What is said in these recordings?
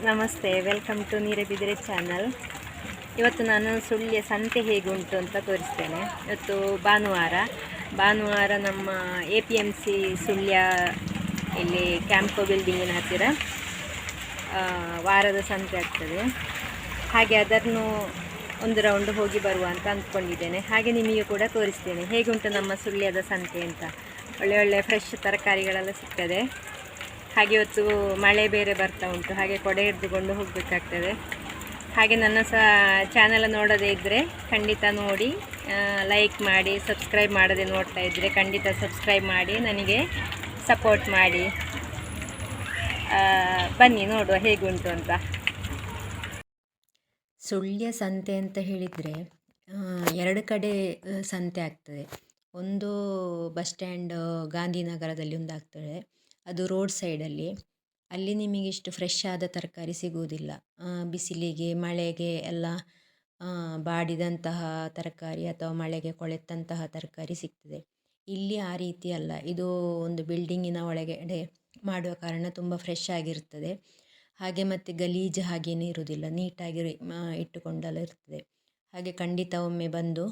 ನಮಸ್ತೆ, welcome to ನೀರಬಿದಿರೆ channel. ಇವತ್ತು ನಾನು ಸುಳ್ಯ ಸಂತೆ ಹೇಗುಂಟು ಅಂತ ತೋರಿಸ್ತೇನೆ. ಇವತ್ತು ಭಾನುವಾರ ನಮ್ಮ APMC ಸುಳ್ಯ ಇಲ್ಲಿ ಕ್ಯಾಂಪ್ಕೋ ಬಿಲ್ಡಿಂಗಿನ ಹತ್ತಿರ ವಾರದ ಸಂತೆ ಆಗ್ತದೆ. ಹಾಗೆ ಅದನ್ನು ಒಂದು ರೌಂಡ್ ಹೋಗಿ ಬರುವ ಅಂತ ಅಂದ್ಕೊಂಡಿದ್ದೇನೆ. ಹಾಗೆ ನಿಮಗೆ ಕೂಡ ತೋರಿಸ್ತೇನೆ ಹೇಗುಂಟು ನಮ್ಮ ಸುಳ್ಯದ ಸಂತೆ ಅಂತ. ಒಳ್ಳೆ ಫ್ರೆಶ್ ತರಕಾರಿಗಳೆಲ್ಲ ಸಿಗ್ತದೆ. ಹಾಗೆ ಇವತ್ತು ಮಳೆ ಬೇರೆ ಬರ್ತಾ ಉಂಟು, ಹಾಗೆ ಕೊಡೆ ಹಿಡಿದುಕೊಂಡು ಹೋಗಬೇಕಾಗ್ತದೆ. ಹಾಗೆ ನನ್ನ ಚಾನಲ್ ನೋಡದೇ ಇದ್ದರೆ ಖಂಡಿತ ನೋಡಿ, ಲೈಕ್ ಮಾಡಿ, ಸಬ್ಸ್ಕ್ರೈಬ್ ಮಾಡದೆ ನೋಡ್ತಾ ಇದ್ದರೆ ಖಂಡಿತ ಸಬ್ಸ್ಕ್ರೈಬ್ ಮಾಡಿ ನನಗೆ ಸಪೋರ್ಟ್ ಮಾಡಿ. ಬನ್ನಿ ನೋಡುವ ಹೇಗುಂಟು ಅಂತ. ಸುಳ್ಯ ಸಂತೆ ಅಂತ ಹೇಳಿದರೆ ಎರಡು ಕಡೆ ಸಂತೆ ಆಗ್ತದೆ. ಒಂದು ಬಸ್ ಸ್ಟ್ಯಾಂಡ್ ಗಾಂಧಿನಗರದಲ್ಲಿ ಒಂದು ಆಗ್ತದೆ, ಅದು ರೋಡ್ ಸೈಡಲ್ಲಿ. ಅಲ್ಲಿ ನಿಮಗೆ ಇಷ್ಟು ಫ್ರೆಶ್ ಆದ ತರಕಾರಿ ಸಿಗುವುದಿಲ್ಲ. ಬಿಸಿಲಿಗೆ ಮಳೆಗೆ ಎಲ್ಲ ಬಾಡಿದಂತಹ ತರಕಾರಿ ಅಥವಾ ಮಳೆಗೆ ಕೊಳೆತಂತಹ ತರಕಾರಿ ಸಿಗ್ತದೆ. ಇಲ್ಲಿ ಆ ರೀತಿ ಅಲ್ಲ, ಇದು ಒಂದು ಬಿಲ್ಡಿಂಗಿನ ಒಳಗಡೆ ಮಾಡುವ ಕಾರಣ ತುಂಬ ಫ್ರೆಶ್ ಆಗಿರ್ತದೆ. ಹಾಗೆ ಮತ್ತು ಗಲೀಜು ಹಾಗೇನೂ ಇರುವುದಿಲ್ಲ, ನೀಟಾಗಿ ಇಟ್ಟುಕೊಂಡೆಲ್ಲ ಇರ್ತದೆ. ಹಾಗೆ ಖಂಡಿತ ಒಮ್ಮೆ ಬಂದು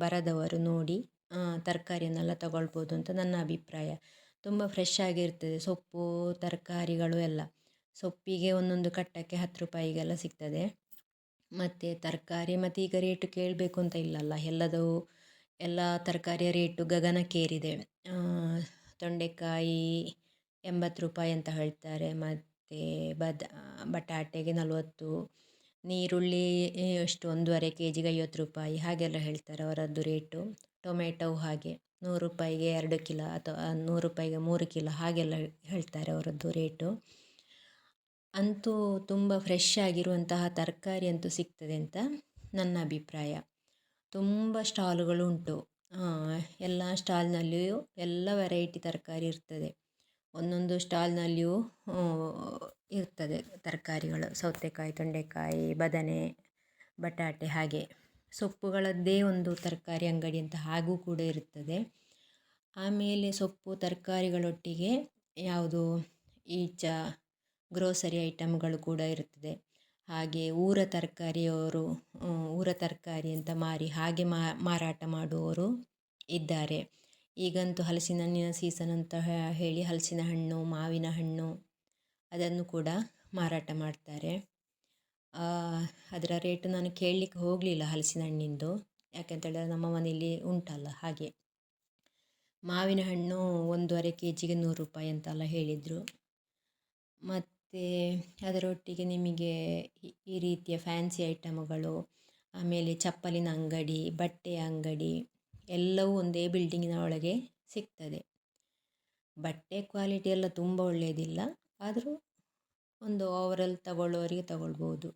ಬರದವರು ನೋಡಿ ತರಕಾರಿಯನ್ನೆಲ್ಲ ತಗೊಳ್ಬೋದು ಅಂತ ನನ್ನ ಅಭಿಪ್ರಾಯ. ತುಂಬ ಫ್ರೆಶ್ ಆಗಿರ್ತದೆ ಸೊಪ್ಪು ತರಕಾರಿಗಳು ಎಲ್ಲ. ಸೊಪ್ಪಿಗೆ ಒಂದೊಂದು ಕಟ್ಟಕ್ಕೆ 10 ರೂಪಾಯಿಗೆಲ್ಲ ಸಿಗ್ತದೆ. ಮತ್ತು ತರಕಾರಿ ಮತ್ತು ಈಗ ರೇಟು ಕೇಳಬೇಕು ಅಂತ ಇಲ್ಲಲ್ಲ, ಎಲ್ಲ ತರಕಾರಿಯ ರೇಟು ಗಗನಕ್ಕೇರಿದೆ. ತೊಂಡೆಕಾಯಿ 80 ರೂಪಾಯಿ ಅಂತ ಹೇಳ್ತಾರೆ, ಮತ್ತು ಬಟಾಟೆಗೆ 40, ನೀರುಳ್ಳಿ ಎಷ್ಟು 1.5 kg 50 ರೂಪಾಯಿ ಹಾಗೆಲ್ಲ ಹೇಳ್ತಾರೆ ಅವರದ್ದು ರೇಟು. ಟೊಮೆಟೊ ಹಾಗೆ 100 ರೂಪಾಯಿಗೆ 2 ಕಿಲೋ ಅಥವಾ 100 ರೂಪಾಯಿಗೆ 3 ಕಿಲೋ ಹಾಗೆಲ್ಲ ಹೇಳ್ತಾರೆ ಅವರದ್ದು ರೇಟು. ಅಂತೂ ತುಂಬ ಫ್ರೆಶ್ ಆಗಿರುವಂತಹ ತರಕಾರಿ ಅಂತೂ ಸಿಗ್ತದೆ ಅಂತ ನನ್ನ ಅಭಿಪ್ರಾಯ. ತುಂಬ ಸ್ಟಾಲ್ಗಳು ಉಂಟು, ಎಲ್ಲ ಸ್ಟಾಲ್ನಲ್ಲಿಯೂ ಎಲ್ಲ ವೆರೈಟಿ ತರಕಾರಿ ಇರ್ತದೆ. ಒಂದೊಂದು ಸ್ಟಾಲ್ನಲ್ಲಿಯೂ ಇರ್ತದೆ ತರಕಾರಿಗಳು, ಸೌತೆಕಾಯಿ, ತೊಂಡೆಕಾಯಿ, ಬದನೆ, ಬಟಾಟೆ, ಹಾಗೆ ಸೊಪ್ಪುಗಳದ್ದೇ ಒಂದು ತರಕಾರಿ ಅಂಗಡಿ ಅಂತ ಹಾಗೂ ಕೂಡ ಇರುತ್ತದೆ. ಆಮೇಲೆ ಸೊಪ್ಪು ತರಕಾರಿಗಳೊಟ್ಟಿಗೆ ಯಾವುದು ಈಚ ಗ್ರೋಸರಿ ಐಟಮ್ಗಳು ಕೂಡ ಇರ್ತದೆ. ಹಾಗೆ ಊರ ತರಕಾರಿ ಅಂತ ಮಾರಿ ಹಾಗೆ ಮಾರಾಟ ಮಾಡುವವರು ಇದ್ದಾರೆ. ಈಗಂತೂ ಹಲಸಿನ ಹಣ್ಣಿನ ಸೀಸನ್ ಅಂತ ಹೇಳಿ ಹಲಸಿನ ಹಣ್ಣು, ಮಾವಿನ ಹಣ್ಣು ಅದನ್ನು ಕೂಡ ಮಾರಾಟ ಮಾಡ್ತಾರೆ. ಅದರ ರೇಟು ನಾನು ಕೇಳಲಿಕ್ಕೆ ಹೋಗಲಿಲ್ಲ ಹಲಸಿನ ಹಣ್ಣಿಂದು, ಯಾಕೆಂತೇಳಿದ್ರೆ ನಮ್ಮ ಮನೆಯಲ್ಲಿ ಉಂಟಲ್ಲ ಹಾಗೆ. ಮಾವಿನ ಹಣ್ಣು 1.5 kg 100 ರೂಪಾಯಿ ಅಂತೆಲ್ಲ ಹೇಳಿದರು. ಮತ್ತು ಅದರೊಟ್ಟಿಗೆ ನಿಮಗೆ ಈ ರೀತಿಯ ಫ್ಯಾನ್ಸಿ ಐಟಮ್ಗಳು, ಆಮೇಲೆ ಚಪ್ಪಲಿನ ಅಂಗಡಿ, ಬಟ್ಟೆಯ ಅಂಗಡಿ ಎಲ್ಲವೂ ಒಂದೇ ಬಿಲ್ಡಿಂಗಿನ ಒಳಗೆ ಸಿಗ್ತದೆ. ಬಟ್ಟೆ ಕ್ವಾಲಿಟಿ ಎಲ್ಲ ತುಂಬ ಒಳ್ಳೆಯದಿಲ್ಲ, ಆದರೂ ಒಂದು ಓವರಾಲ್ ತಗೊಳ್ಳೋರಿಗೆ ತಗೊಳ್ಬೋದು.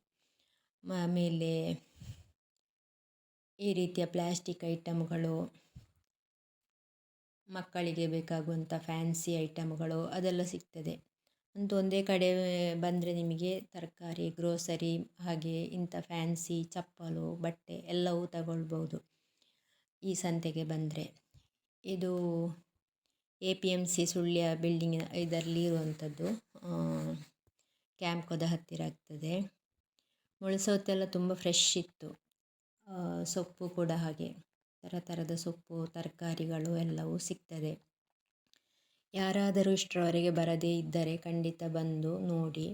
ಆಮೇಲೆ ಈ ರೀತಿಯ ಪ್ಲ್ಯಾಸ್ಟಿಕ್ ಐಟಮ್ಗಳು, ಮಕ್ಕಳಿಗೆ ಬೇಕಾಗುವಂಥ ಫ್ಯಾನ್ಸಿ ಐಟಮ್ಗಳು ಅದೆಲ್ಲ ಸಿಗ್ತದೆ. ಅಂತೂ ಒಂದೇ ಕಡೆ ಬಂದರೆ ನಿಮಗೆ ತರಕಾರಿ, ಗ್ರೋಸರಿ, ಹಾಗೆ ಇಂಥ ಫ್ಯಾನ್ಸಿ ಚಪ್ಪಲು, ಬಟ್ಟೆ ಎಲ್ಲವೂ ತಗೊಳ್ಬೋದು ಈ ಸಂತೆಗೆ ಬಂದರೆ. ಇದು APMC ಸುಳ್ಯ ಬಿಲ್ಡಿಂಗಿನ ಇದರಲ್ಲಿ ಇರುವಂಥದ್ದು, ಕ್ಯಾಂಪ್ಕೋದ ಹತ್ತಿರ ಆಗ್ತದೆ. ಮುಳ್ಸೌತೆಲ್ಲ ತುಂಬ ಫ್ರೆಶ್ ಇತ್ತು. ಸೊಪ್ಪು ಕೂಡ ಹಾಗೆ ಥರದ ಸೊಪ್ಪು ತರಕಾರಿಗಳು ಎಲ್ಲವೂ ಸಿಗ್ತದೆ. ಯಾರಾದರೂ ಇಷ್ಟರವರೆಗೆ ಬರದೇ ಇದ್ದರೆ ಖಂಡಿತ ಬಂದು ನೋಡಿ.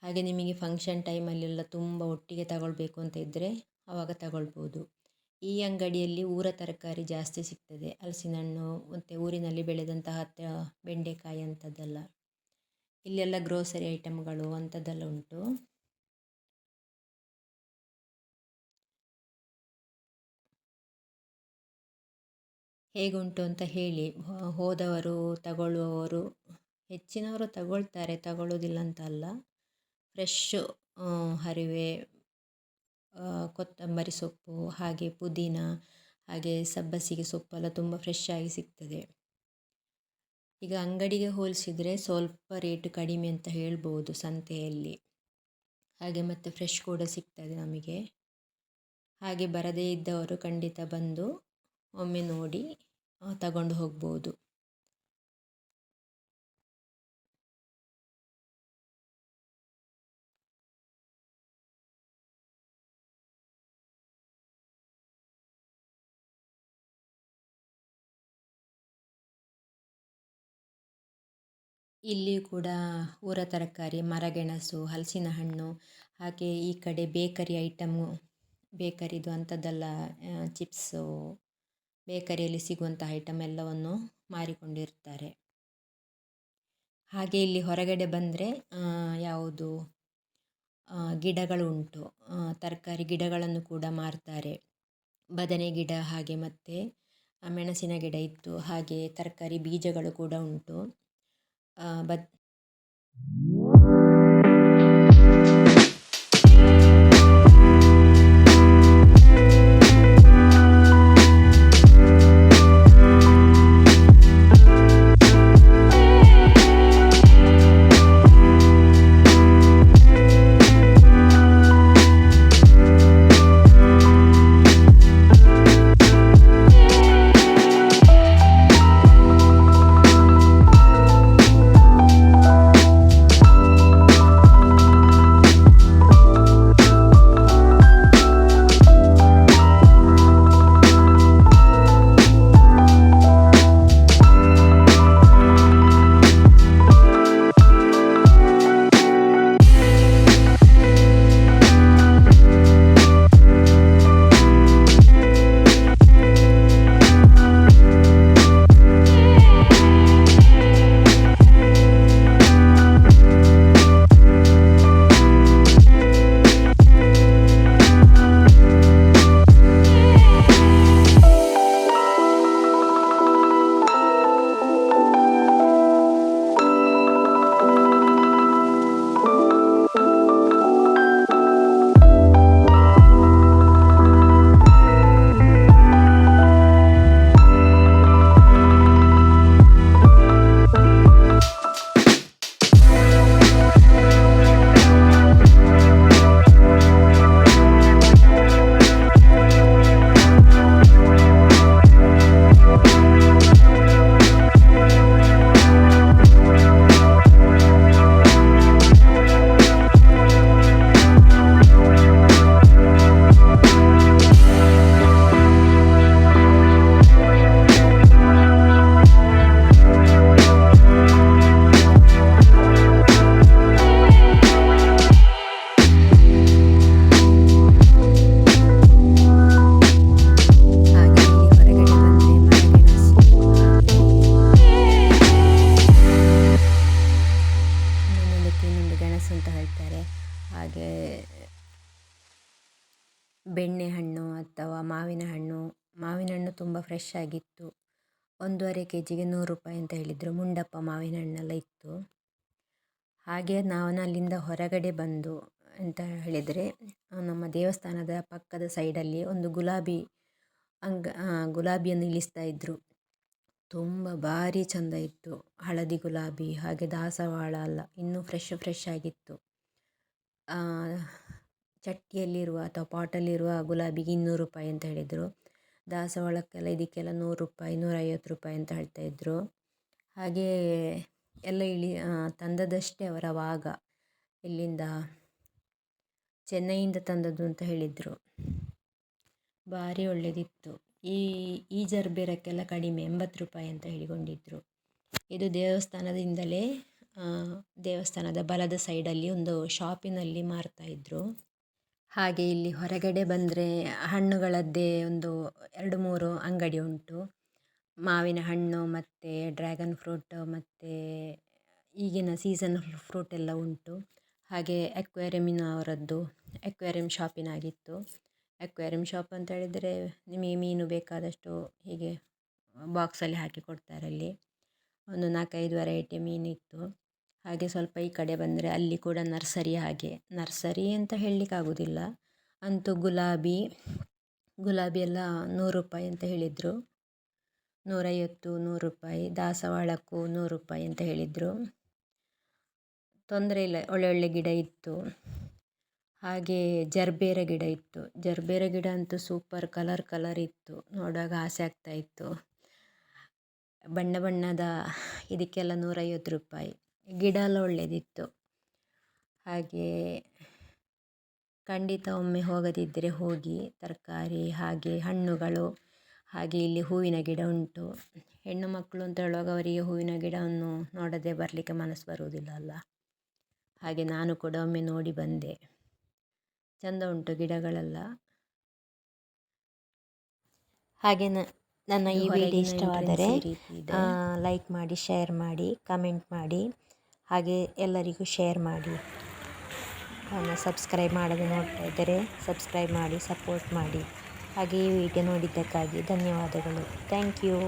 ಹಾಗೆ ನಿಮಗೆ ಫಂಕ್ಷನ್ ಟೈಮಲ್ಲೆಲ್ಲ ತುಂಬ ಒಟ್ಟಿಗೆ ತಗೊಳ್ಬೇಕು ಅಂತ ಇದ್ದರೆ ಆವಾಗ ತಗೊಳ್ಬೋದು. ಈ ಅಂಗಡಿಯಲ್ಲಿ ಊರ ತರಕಾರಿ ಜಾಸ್ತಿ ಸಿಗ್ತದೆ, ಹಲಸಿನ ಹಣ್ಣು ಮತ್ತು ಊರಿನಲ್ಲಿ ಬೆಳೆದಂತಹ ಬೆಂಡೆಕಾಯಿ ಅಂಥದ್ದೆಲ್ಲ. ಇಲ್ಲೆಲ್ಲ ಗ್ರೋಸರಿ ಐಟಮ್ಗಳು ಅಂಥದ್ದೆಲ್ಲ ಉಂಟು. ಹೇಗುಂಟು ಅಂತ ಹೇಳಿ. ಹೋದವರು ತಗೊಳ್ಳುವವರು ಹೆಚ್ಚಿನವರು ತಗೊಳ್ತಾರೆ, ತಗೊಳ್ಳೋದಿಲ್ಲ ಅಂತ ಅಲ್ಲ. ಫ್ರೆಶ್ಶು ಹರಿವೆ, ಕೊತ್ತಂಬರಿ ಸೊಪ್ಪು, ಹಾಗೆ ಪುದೀನ, ಹಾಗೆ ಸಬ್ಬಸಿಗೆ ಸೊಪ್ಪೆಲ್ಲ ತುಂಬ ಫ್ರೆಶ್ ಆಗಿ ಸಿಗ್ತದೆ. ಈಗ ಅಂಗಡಿಗೆ ಹೋಲಿಸಿದರೆ ಸ್ವಲ್ಪ ರೇಟ್ ಕಡಿಮೆ ಅಂತ ಹೇಳ್ಬೋದು ಸಂತೆಯಲ್ಲಿ. ಹಾಗೆ ಮತ್ತು ಫ್ರೆಶ್ ಕೂಡ ಸಿಗ್ತದೆ ನಮಗೆ. ಹಾಗೆ ಬರದೇ ಇದ್ದವರು ಖಂಡಿತ ಬಂದು ಒಮ್ಮೆ ನೋಡಿ ತಗೊಂಡು ಹೋಗ್ಬೋದು. ಇಲ್ಲಿ ಕೂಡ ಊರ ತರಕಾರಿ, ಮರಗೆಣಸು, ಹಲಸಿನ ಹಣ್ಣು, ಹಾಗೆ ಈ ಕಡೆ ಬೇಕರಿ ಐಟಮ್ಮು, ಬೇಕರಿದು ಅಂಥದ್ದೆಲ್ಲ ಚಿಪ್ಸು, ಬೇಕರಿಯಲ್ಲಿ ಸಿಗುವಂಥ ಐಟಮ್ ಎಲ್ಲವನ್ನು ಮಾರಿಕೊಂಡಿರ್ತಾರೆ. ಹಾಗೆ ಇಲ್ಲಿ ಹೊರಗಡೆ ಬಂದರೆ ಯಾವುದು ಗಿಡಗಳು ಉಂಟು, ತರಕಾರಿ ಗಿಡಗಳನ್ನು ಕೂಡ ಮಾರ್ತಾರೆ. ಬದನೆ ಗಿಡ ಹಾಗೆ ಮತ್ತು ಮೆಣಸಿನ ಗಿಡ ಇತ್ತು, ಹಾಗೆ ತರಕಾರಿ ಬೀಜಗಳು ಕೂಡ ಉಂಟು. ಬದ್ ಹಾಗೆ ಬೆಣ್ಣೆಹಣ್ಣು ಅಥವಾ ಮಾವಿನ ಹಣ್ಣು ತುಂಬ ಫ್ರೆಶ್ ಆಗಿತ್ತು. 1.5 kgಗೆ 100 ರೂಪಾಯಿ ಅಂತ ಹೇಳಿದರು. ಮುಂಡಪ್ಪ ಮಾವಿನ ಹಣ್ಣೆಲ್ಲ ಇತ್ತು. ಹಾಗೆ ನಾನು ಅಲ್ಲಿಂದ ಹೊರಗಡೆ ಬಂದು ಅಂತ ಹೇಳಿದರೆ, ನಮ್ಮ ದೇವಸ್ಥಾನದ ಪಕ್ಕದ ಸೈಡಲ್ಲಿ ಒಂದು ಗುಲಾಬಿಯನ್ನು ಇಳಿಸ್ತಾ ಇದ್ದರು. ತುಂಬ ಭಾರಿ ಚೆಂದ ಇತ್ತು. ಹಳದಿ ಗುಲಾಬಿ ಹಾಗೆ ದಾಸವಾಳ ಎಲ್ಲ ಇನ್ನೂ ಫ್ರೆಶ್ ಆಗಿತ್ತು. ಚಟ್ಟಿಯಲ್ಲಿರುವ ಅಥವಾ ಪಾಟಲ್ಲಿರುವ ಗುಲಾಬಿಗೆ 200 ರೂಪಾಯಿ ಅಂತ ಹೇಳಿದರು. ದಾಸವಾಳಕ್ಕೆಲ್ಲ ಇದಕ್ಕೆಲ್ಲ 100 ರೂಪಾಯಿ 150 ರೂಪಾಯಿ ಅಂತ ಹೇಳ್ತಾಯಿದ್ರು. ಹಾಗೆ ಎಲ್ಲ ತಂದದಷ್ಟೇ ಅವರ ವಾಗ, ಇಲ್ಲಿಂದ ಚೆನ್ನೈಯಿಂದ ತಂದದ್ದು ಅಂತ ಹೇಳಿದರು. ಭಾರಿ ಒಳ್ಳೆಯದಿತ್ತು. ಈ ಜರ್ಬೇರಕ್ಕೆಲ್ಲ ಕಡಿಮೆ 80 ರೂಪಾಯಿ ಅಂತ ಹೇಳಿಕೊಂಡಿದ್ರು. ಇದು ದೇವಸ್ಥಾನದ ಬಲದ ಸೈಡಲ್ಲಿ ಒಂದು ಶಾಪಿನಲ್ಲಿ ಮಾರ್ತಾಯಿದ್ರು. ಹಾಗೆ ಇಲ್ಲಿ ಹೊರಗಡೆ ಬಂದರೆ ಹಣ್ಣುಗಳದ್ದೇ ಒಂದು 2-3 ಅಂಗಡಿ ಉಂಟು. ಮಾವಿನ ಹಣ್ಣು ಮತ್ತು ಡ್ರ್ಯಾಗನ್ ಫ್ರೂಟ್ ಮತ್ತು ಈಗಿನ ಸೀಸನ್ ಫ್ರೂಟ್ ಎಲ್ಲ ಉಂಟು. ಹಾಗೆ ಅಕ್ವೇರಿಯಂ ಶಾಪಿನಾಗಿತ್ತು. ಅಕ್ವೇರಿಯಂ ಶಾಪ್ ಅಂತ ಹೇಳಿದರೆ ನಿಮಗೆ ಮೀನು ಬೇಕಾದಷ್ಟು ಹೀಗೆ ಬಾಕ್ಸಲ್ಲಿ ಹಾಕಿ ಕೊಡ್ತಾರೆ. ಅಲ್ಲಿ ಒಂದು 4-5 ವೆರೈಟಿ ಮೀನಿತ್ತು. ಹಾಗೆ ಸ್ವಲ್ಪ ಈ ಕಡೆ ಬಂದರೆ ಅಲ್ಲಿ ಕೂಡ ನರ್ಸರಿ ಅಂತ ಹೇಳಲಿಕ್ಕಾಗೋದಿಲ್ಲ. ಅಂತೂ ಗುಲಾಬಿ ಎಲ್ಲ 100 ರೂಪಾಯಿ ಅಂತ ಹೇಳಿದರು. 150-100 ರೂಪಾಯಿ. ದಾಸವಾಳಕ್ಕೂ 100 ರೂಪಾಯಿ ಅಂತ ಹೇಳಿದರು. ತೊಂದರೆ ಇಲ್ಲ, ಒಳ್ಳೆ ಗಿಡ ಇತ್ತು. ಹಾಗೆ ಜರ್ಬೇರ ಗಿಡ ಇತ್ತು. ಜರ್ಬೇರ ಗಿಡ ಅಂತೂ ಸೂಪರ್ ಕಲರ್ ಇತ್ತು. ನೋಡುವಾಗ ಆಸೆ ಆಗ್ತಾಯಿತ್ತು. ಬಣ್ಣದ ಇದಕ್ಕೆಲ್ಲ 150 ರೂಪಾಯಿ. ಗಿಡ ಎಲ್ಲ ಒಳ್ಳೆಯದಿತ್ತು. ಹಾಗೆ ಖಂಡಿತ ಒಮ್ಮೆ ಹೋಗದಿದ್ದರೆ ಹೋಗಿ. ತರಕಾರಿ ಹಾಗೆ ಹಣ್ಣುಗಳು ಹಾಗೆ ಇಲ್ಲಿ ಹೂವಿನ ಗಿಡ ಉಂಟು. ಹೆಣ್ಣು ಮಕ್ಕಳು ಅಂತ ಹೇಳುವಾಗ ಅವರಿಗೆ ಹೂವಿನ ಗಿಡವನ್ನು ನೋಡದೆ ಬರಲಿಕ್ಕೆ ಮನಸ್ಸು ಬರುವುದಿಲ್ಲ ಅಲ್ಲ. ಹಾಗೆ ನಾನು ಕೂಡ ಒಮ್ಮೆ ನೋಡಿ ಬಂದೆ. ಚೆಂದ ಉಂಟು ಗಿಡಗಳೆಲ್ಲ. ಹಾಗೆ ನನ್ನ ಈ ವಿಡಿಯೋ ಇಷ್ಟವಾದರೆ ಇದೆ. ಲೈಕ್ ಮಾಡಿ, ಶೇರ್ ಮಾಡಿ, ಕಮೆಂಟ್ ಮಾಡಿ, ಹಾಗೆ ಎಲ್ಲರಿಗೂ ಶೇರ್ ಮಾಡಿ. ಸಬ್ಸ್ಕ್ರೈಬ್ ಮಾಡದೆ ನೋಡ್ತಾ ಇದ್ದರೆ ಸಬ್ಸ್ಕ್ರೈಬ್ ಮಾಡಿ, ಸಪೋರ್ಟ್ ಮಾಡಿ. ಹಾಗೆ ಈ ವಿಡಿಯೋ ನೋಡಿದ್ದಕ್ಕಾಗಿ ಧನ್ಯವಾದಗಳು. Thank you.